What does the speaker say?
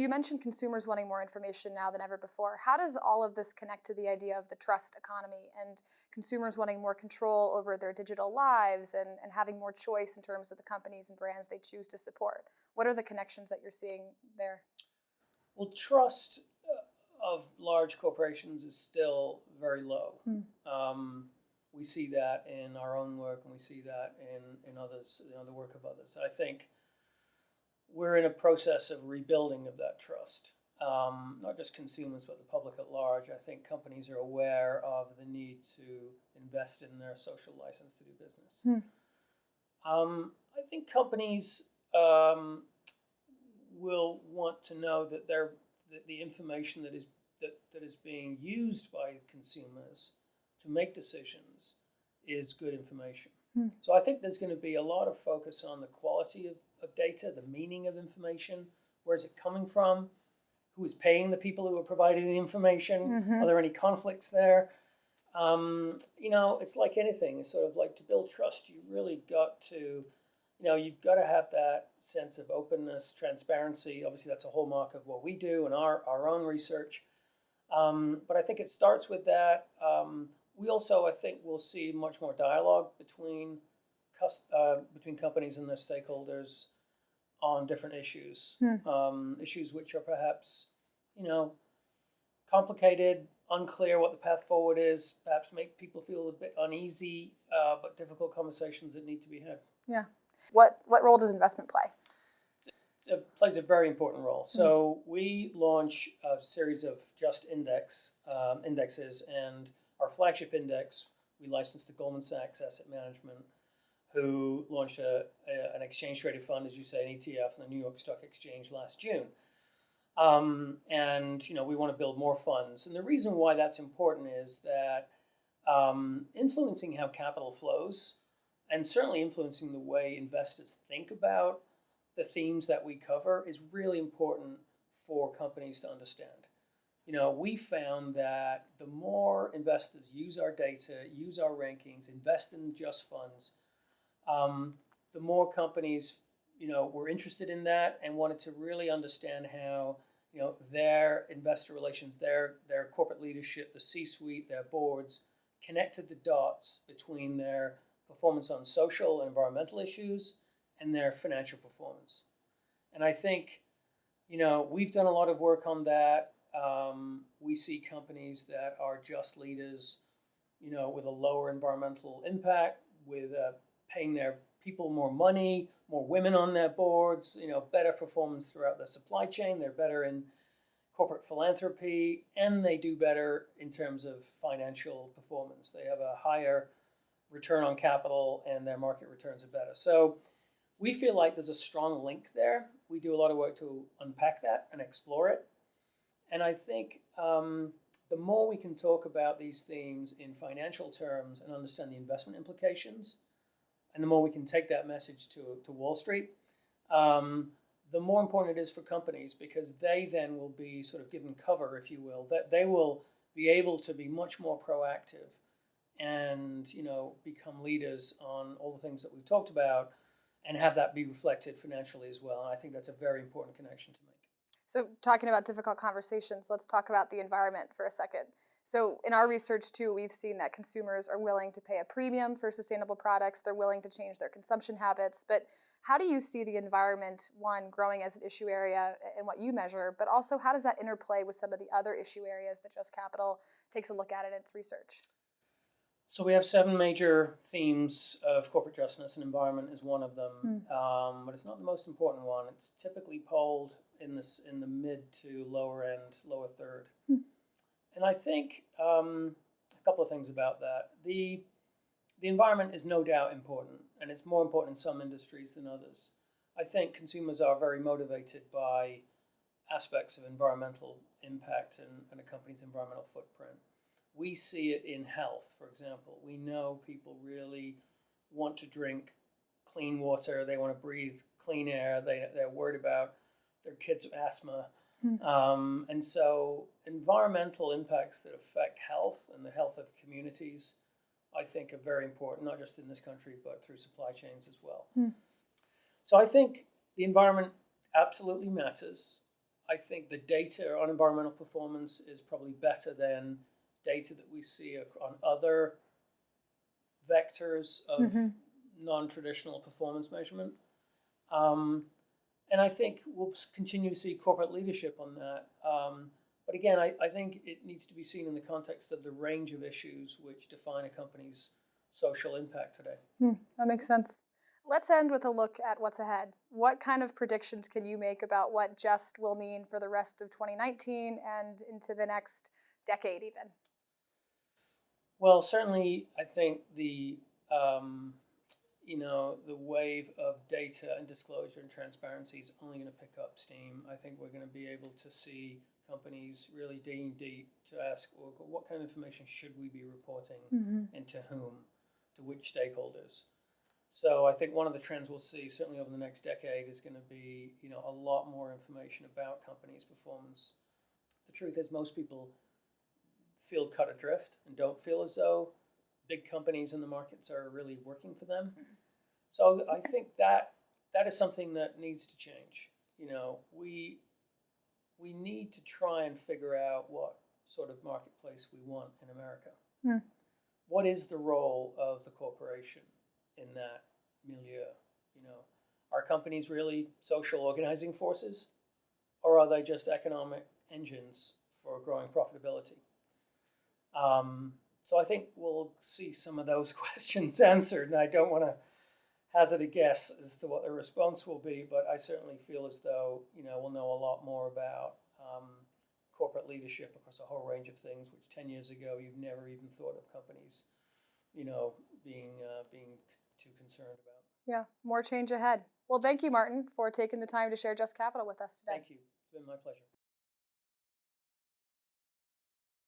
You mentioned consumers wanting more information now than ever before. How does all of this connect to the idea of the trust economy and consumers wanting more control over their digital lives and having more choice in terms of the companies and brands they choose to support? What are the connections that you're seeing there? Well, trust of large corporations is still very low. We see that in our own work, and we see that in others, the work of others. I think we're in a process of rebuilding of that trust. Not just consumers, but the public at large. I think companies are aware of the need to invest in their social license to do business. I think companies will want to know that the information that is being used by consumers to make decisions is good information. So I think there's going to be a lot of focus on the quality of data, the meaning of information, where is it coming from, who is paying the people who are providing the information, are there any conflicts there? It's like anything. It's sort of like to build trust, you really got to, you've got to have that sense of openness, transparency. Obviously, that's a hallmark of what we do and our own research. But I think it starts with that. We also, I think, will see much more dialogue between companies and their stakeholders on different issues, issues which are perhaps, complicated, unclear what the path forward is, perhaps make people feel a bit uneasy, but difficult conversations that need to be had. Yeah. What role does investment play? It plays a very important role. So we launch a series of just indexes, and our flagship index we licensed to Goldman Sachs Asset Management, who launched an exchange-traded fund, as you say, an ETF, on the New York Stock Exchange last June. And we want to build more funds. And the reason why that's important is that influencing how capital flows, and certainly influencing the way investors think about the themes that we cover, is really important for companies to understand. We found that the more investors use our data, use our rankings, invest in just funds, the more companies, were interested in that and wanted to really understand how, their investor relations, their corporate leadership, the C-suite, their boards, connected the dots between their performance on social and environmental issues and their financial performance. And I think, we've done a lot of work on that. We see companies that are just leaders, with a lower environmental impact, with paying their people more money, more women on their boards, better performance throughout their supply chain. They're better in corporate philanthropy, and they do better in terms of financial performance. They have a higher return on capital, and their market returns are better. So we feel like there's a strong link there. We do a lot of work to unpack that and explore it. And I think the more we can talk about these themes in financial terms and understand the investment implications, and the more we can take that message to Wall Street, the more important it is for companies, because they then will be sort of given cover, if you will, that they will be able to be much more proactive and, become leaders on all the things that we've talked about, and have that be reflected financially as well. And I think that's a very important connection to make. So talking about difficult conversations, let's talk about the environment for a second. So in our research too, we've seen that consumers are willing to pay a premium for sustainable products. They're willing to change their consumption habits. But how do you see the environment, one, growing as an issue area in what you measure, but also how does that interplay with some of the other issue areas that Just Capital takes a look at in its research? So we have 7 major themes of corporate justice, and environment is one of them. But it's not the most important one. It's typically polled in the mid to lower third. And I think a couple of things about that. The environment is no doubt important, and it's more important in some industries than others. I think consumers are very motivated by aspects of environmental impact and a company's environmental footprint. We see it in health, for example. We know people really want to drink clean water. They want to breathe clean air. They're worried about their kids' asthma. And so environmental impacts that affect health and the health of communities, I think, are very important, not just in this country, but through supply chains as well. So I think the environment absolutely matters. I think the data on environmental performance is probably better than data that we see on other vectors of non-traditional performance measurement. And I think we'll continue to see corporate leadership on that. But again, I think it needs to be seen in the context of the range of issues which define a company's social impact today. That makes sense. Let's end with a look at what's ahead. What kind of predictions can you make about what JUST will mean for the rest of 2019 and into the next decade even? Well, certainly I think the wave of data and disclosure and transparency is only going to pick up steam. I think we're going to be able to see companies really digging deep to ask, well, what kind of information should we be reporting and to whom, to which stakeholders. So I think one of the trends we'll see certainly over the next decade is going to be, a lot more information about companies' performance. The truth is most people feel cut adrift and don't feel as though big companies in the markets are really working for them. So I think that is something that needs to change. We need to try and figure out what sort of marketplace we want in America. What is the role of the corporation in that milieu? Are companies really social organizing forces, or are they just economic engines for growing profitability? So I think we'll see some of those questions answered, and I don't want to hazard a guess as to what the response will be, but I certainly feel as though we'll know a lot more about corporate leadership across a whole range of things, which 10 years ago you'd never even thought of companies, being too concerned about. Yeah, more change ahead. Well, thank you, Martin, for taking the time to share Just Capital with us today. Thank you. It's been my pleasure.